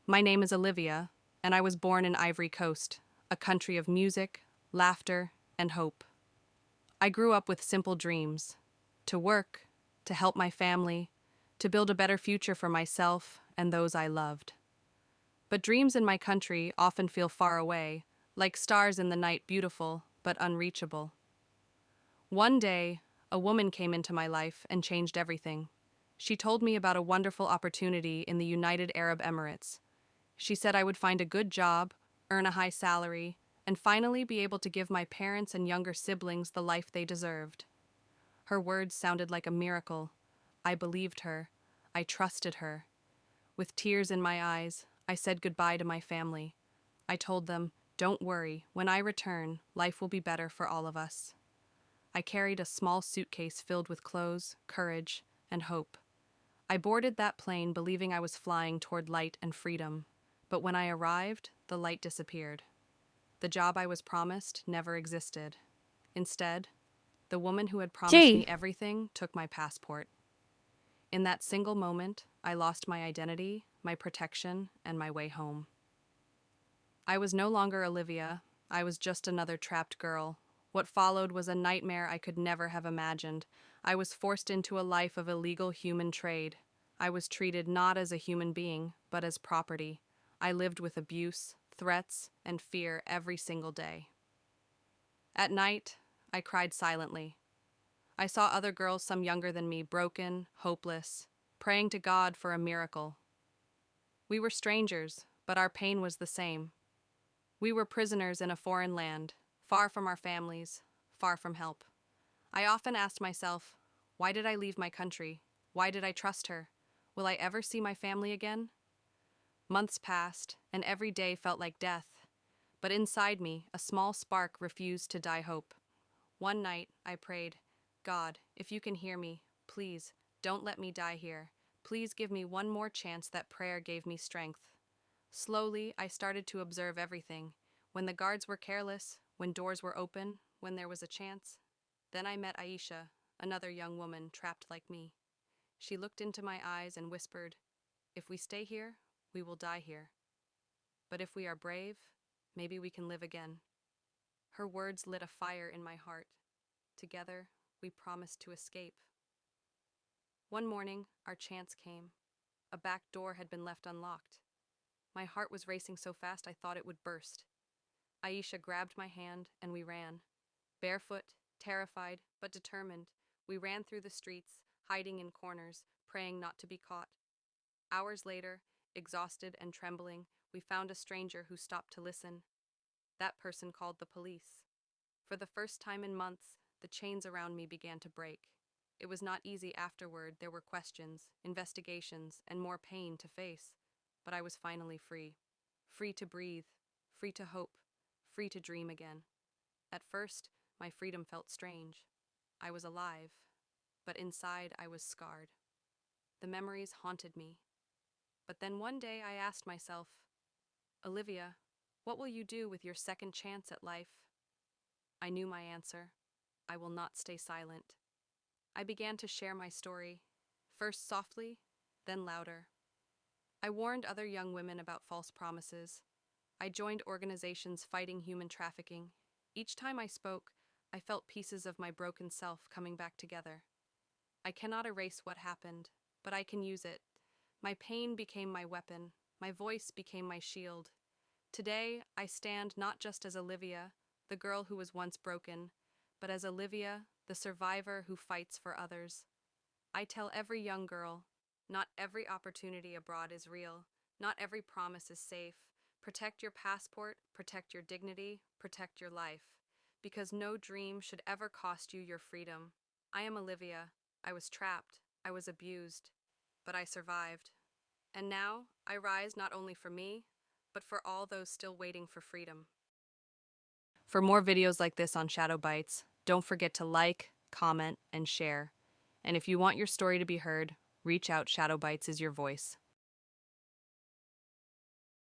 My name is Olivia, and I was born in Ivory Coast, a country of music, laughter, and hope. I grew up with simple dreams: to work, to help my family, to build a better future for myself and those I loved. But dreams in my country often feel far away, like stars in the night, beautiful but unreachable. One day, a woman came into my life and changed everything. She told me about a wonderful opportunity in the United Arab Emirates. She said I would find a good job, earn a high salary, and finally be able to give my parents and younger siblings the life they deserved. Her words sounded like a miracle. I believed her. I trusted her. With tears in my eyes, I said goodbye to my family. I told them, "Don't worry, when I return, life will be better for all of us." I carried a small suitcase filled with clothes, courage, and hope. I boarded that plane believing I was flying toward light and freedom. But when I arrived, the light disappeared. The job I was promised never existed. Instead, the woman who had promised Jay, me everything took my passport. In that single moment, I lost my identity, my protection, and my way home. I was no longer Olivia. I was just another trapped girl. What followed was a nightmare I could never have imagined. I was forced into a life of illegal human trade. I was treated not as a human being, but as property. I lived with abuse, threats, and fear every single day. At night, I cried silently. I saw other girls, some younger than me, broken, hopeless, praying to God for a miracle. We were strangers, but our pain was the same. We were prisoners in a foreign land, far from our families, far from help. I often asked myself, why did I leave my country? Why did I trust her? Will I ever see my family again? Months passed, and every day felt like death. But inside me, a small spark refused to die hope. One night, I prayed, "God, if you can hear me, please, don't let me die here. Please give me one more chance." That prayer gave me strength. Slowly, I started to observe everything. When the guards were careless, when doors were open, when there was a chance. Then I met Aisha, another young woman trapped like me. She looked into my eyes and whispered, "If we stay here, we will die here. But if we are brave, maybe we can live again." Her words lit a fire in my heart. Together, we promised to escape. One morning, our chance came. A back door had been left unlocked. My heart was racing so fast I thought it would burst. Aisha grabbed my hand and we ran. Barefoot, terrified, but determined, we ran through the streets, hiding in corners, praying not to be caught. Hours later, exhausted and trembling, we found a stranger who stopped to listen. That person called the police. For the first time in months, the chains around me began to break. It was not easy afterward. There were questions, investigations, and more pain to face. But I was finally free. Free to breathe, free to hope, free to dream again. At first, my freedom felt strange. I was alive, but inside I was scarred. The memories haunted me. But then one day I asked myself, "Olivia, what will you do with your second chance at life?" I knew my answer. I will not stay silent. I began to share my story, first softly, then louder. I warned other young women about false promises. I joined organizations fighting human trafficking. Each time I spoke, I felt pieces of my broken self coming back together. I cannot erase what happened, but I can use it. My pain became my weapon. My voice became my shield. Today, I stand not just as Olivia, the girl who was once broken, but as Olivia, the survivor who fights for others. I tell every young girl, not every opportunity abroad is real. Not every promise is safe. Protect your passport, protect your dignity, protect your life. Because no dream should ever cost you your freedom. I am Olivia. I was trapped. I was abused. But I survived. And now, I rise not only for me, but for all those still waiting for freedom. For more videos like this on Shadow Bites, don't forget to like, comment, and share. And if you want your story to be heard, reach out. Shadow Bites is your voice.